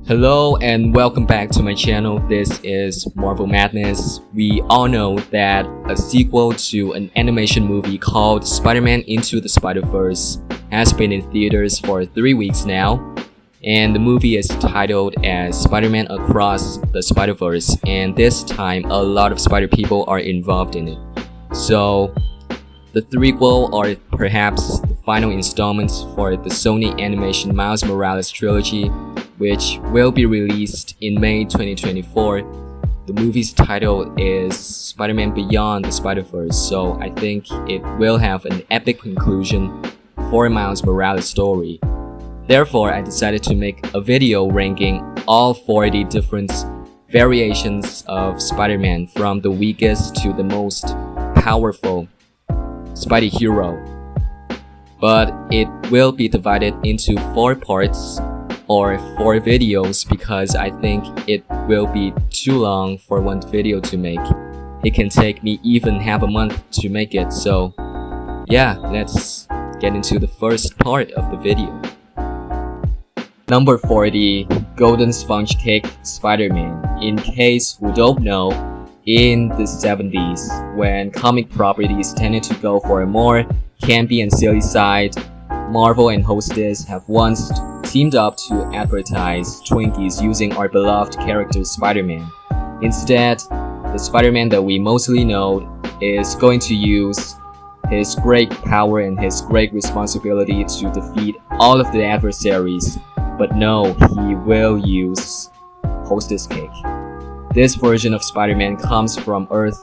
Hello and welcome back to my channel. This is Marvel Madness. We all know that a sequel to an animation movie called Spider-Man Into the Spider-Verse has been in theaters for 3 weeks now. And the movie is titled as Spider-Man Across the Spider-Verse, and this time a lot of spider people are involved in it. So the threequel, or perhaps the final installments for the Sony animation Miles Morales trilogy, which will be released in May 2024. The movie's title is Spider-Man Beyond the Spider-Verse, so I think it will have an epic conclusion for Miles Morales' story. Therefore, I decided to make a video ranking all 40 different variations of Spider-Man, from the weakest to the most powerful Spidey hero. But it will be divided into 4 parts, or 4 videos, because I think it will be too long for one video to make. It can take me even half a month to make it, so yeah, let's get into the first part of the video. Number 40, Golden Sponge Cake Spider-Man. In case who don't know, in the 70s, when comic properties tended to go for a more campy and silly side, Marvel and Hostess have once teamed up to advertise Twinkies using our beloved character Spider-Man. Instead, the Spider-Man that we mostly know is going to use his great power and his great responsibility to defeat all of the adversaries. But no, he will use Hostess Cake. This version of Spider-Man comes from Earth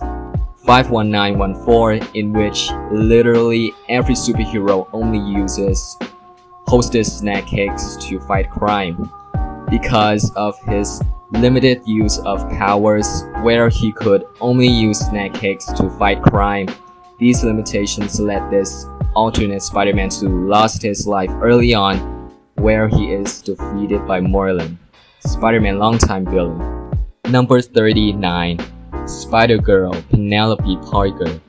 51914, in which literally every superhero only uses Hostess snack cakes to fight crime. Because of his limited use of powers, where he could only use snack cakes to fight crime, these limitations led this alternate Spider-Man to lose his life early on, where he is defeated by Morlun, Spider-Man's longtime villain. Number 39, SpiderGirl Penelope Parker.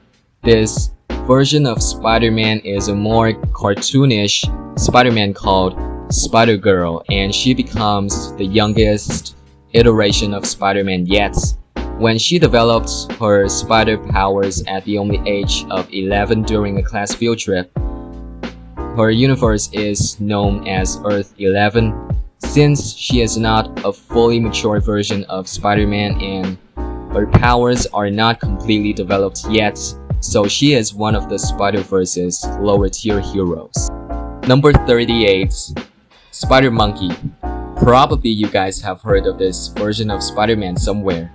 This version of Spider-Man is a more cartoonish Spider-Man called SpiderGirl, and she becomes the youngest iteration of Spider-Man yet. When she developed her spider powers at the only age of 11 during a class field trip, her universe is known as Earth 11. Since she is not a fully mature version of Spider-Man and her powers are not completely developed yet, so she is one of the Spider-Verse's lower tier heroes. Number 38, SpiderMonkey. Probably you guys have heard of this version of Spider-Man somewhere.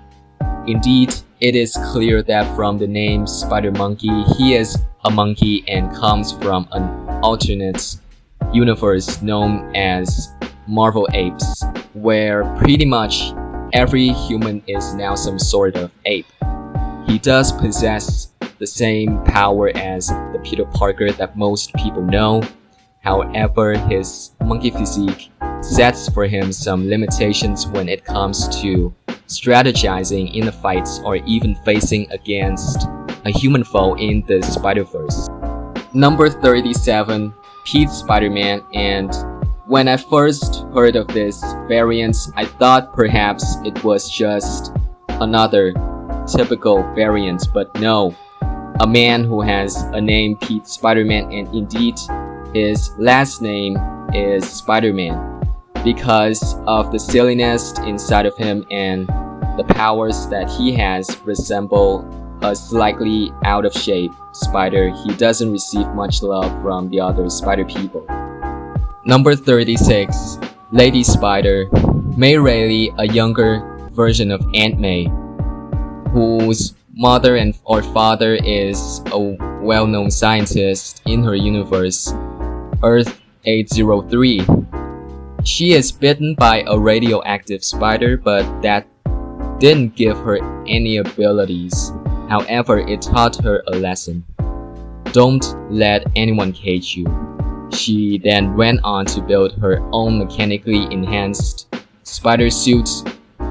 Indeed, it is clear that from the name SpiderMonkey, he is a monkey and comes from an alternate universe known as Marvel Apes, where pretty much every human is now some sort of ape. He does possess the same power as the Peter Parker that most people know. However, his monkey physique sets for him some limitations when it comes to strategizing in the fights or even facing against a human foe in the Spider-Verse. Number 37, Pete Spider-Man. And when I first heard of this variant, I thought perhaps it was just another typical variant, but no. A man who has a name Pete Spider-Man, and indeed his last name is Spider-Man, because of the silliness inside of him and the powers that he has resemble a slightly out of shape spider. He doesn't receive much love from the other spider people. Number 36, Lady Spider. May Reilly, a younger version of Aunt May, whose mother or father is a well-known scientist in her universe, Earth 803. She is bitten by a radioactive spider, but that didn't give her any abilities. However, it taught her a lesson. Don't let anyone cage you. She then went on to build her own mechanically enhanced spider suit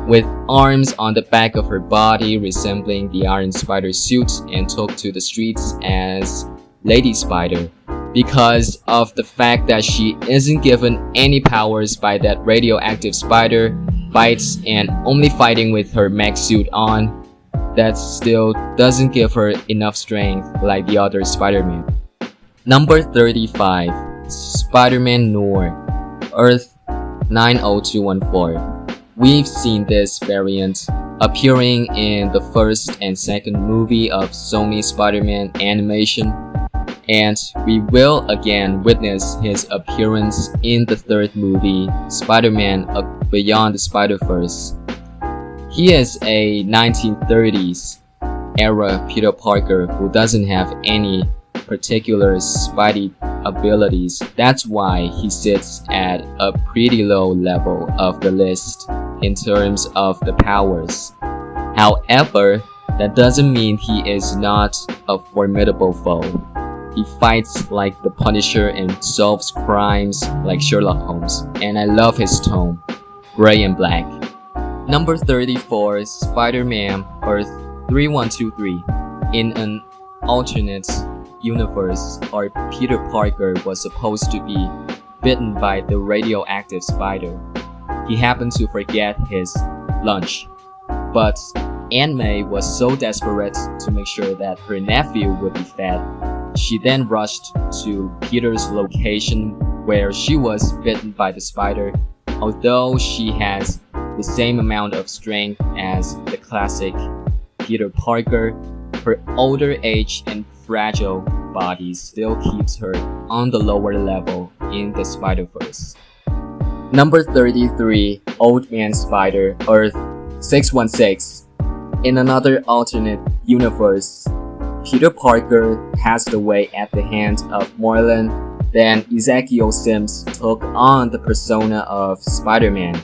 with arms on the back of her body resembling the Iron Spider suit, and took to the streets as Lady Spider. because of the fact that she isn't given any powers by that radioactive spider bites and only fighting with her mech suit on, that still doesn't give her enough strength like the other Spider-Man. Number 35. Spider-Man Noir, Earth 90214. We've seen this variant appearing in the first and second movie of Sony Spider-Man animation, and we will again witness his appearance in the third movie, Spider-Man Beyond the Spider-Verse. He is a 1930s era Peter Parker who doesn't have any particular Spidey abilities. That's why he sits at a pretty low level of the list in terms of the powers. However, that doesn't mean he is not a formidable foe. He fights like the Punisher and solves crimes like Sherlock Holmes, and I love his tone, gray and black. Number 34, Spider-Man Earth 3123. In an alternate universe, our Peter Parker was supposed to be bitten by the radioactive spider. He happened to forget his lunch, but Aunt May was so desperate to make sure that her nephew would be fed. She then rushed to Peter's location where she was bitten by the spider. Although she has the same amount of strength as the classic Peter Parker, her older age and fragile body still keeps her on the lower level in the Spider-Verse. Number 33, Old Man Spider, Earth 616. In another alternate universe, Peter Parker passed away at the hands of Morlun. Then Ezekiel Sims took on the persona of Spider-Man.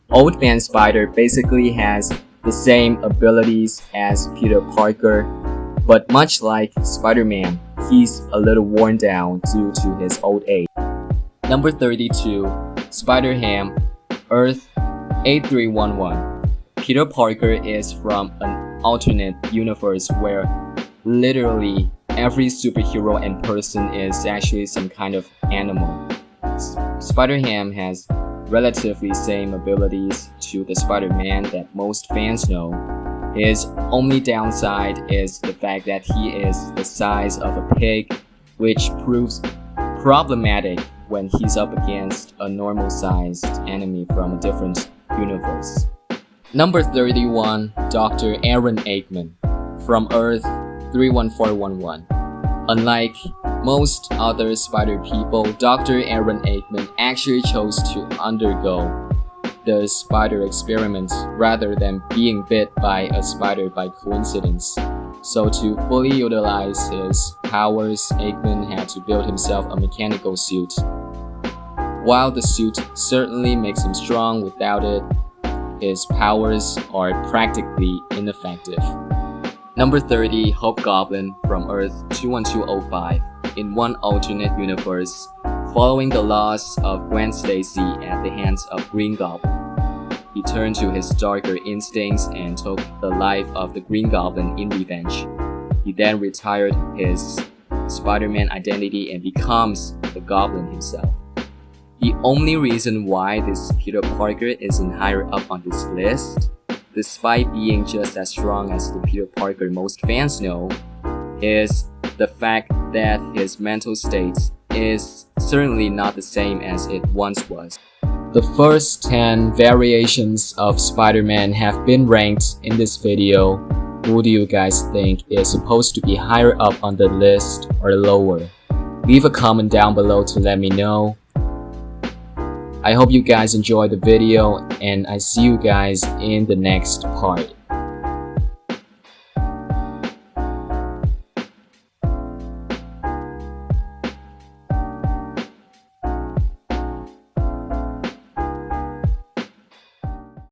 Old Man Spider basically has the same abilities as Peter Parker, but much like Spider-Man, he's a little worn down due to his old age. Number 32, Spider-Ham, Earth 8311. Peter Parker is from an alternate universe where literally every superhero and person is actually some kind of animal. Spider-Ham has relatively same abilities to the Spider-Man that most fans know. His only downside is the fact that he is the size of a pig, which proves problematic when he's up against a normal-sized enemy from a different universe. Number 31, Dr. Aaron Aikman, from Earth 31411. Unlike most other spider people, Dr. Aaron Aikman actually chose to undergo the spider experiment rather than being bit by a spider by coincidence. So to fully utilize his powers, Aikman had to build himself a mechanical suit. While the suit certainly makes him strong, without it, his powers are practically ineffective. Number 30, Hobgoblin, from Earth 21205. In one alternate universe, following the loss of Gwen Stacy at the hands of Green Goblin, he turned to his darker instincts and took the life of the Green Goblin in revenge. He then retired his Spider-Man identity and becomes the Goblin himself. The only reason why this Peter Parker isn't higher up on this list, despite being just as strong as the Peter Parker most fans know, is the fact that his mental state is certainly not the same as it once was. The first 10 variations of Spider-Man have been ranked in this video. Who do you guys think is supposed to be higher up on the list or lower? Leave a comment down below to let me know. I hope you guys enjoyed the video, and I see you guys in the next part.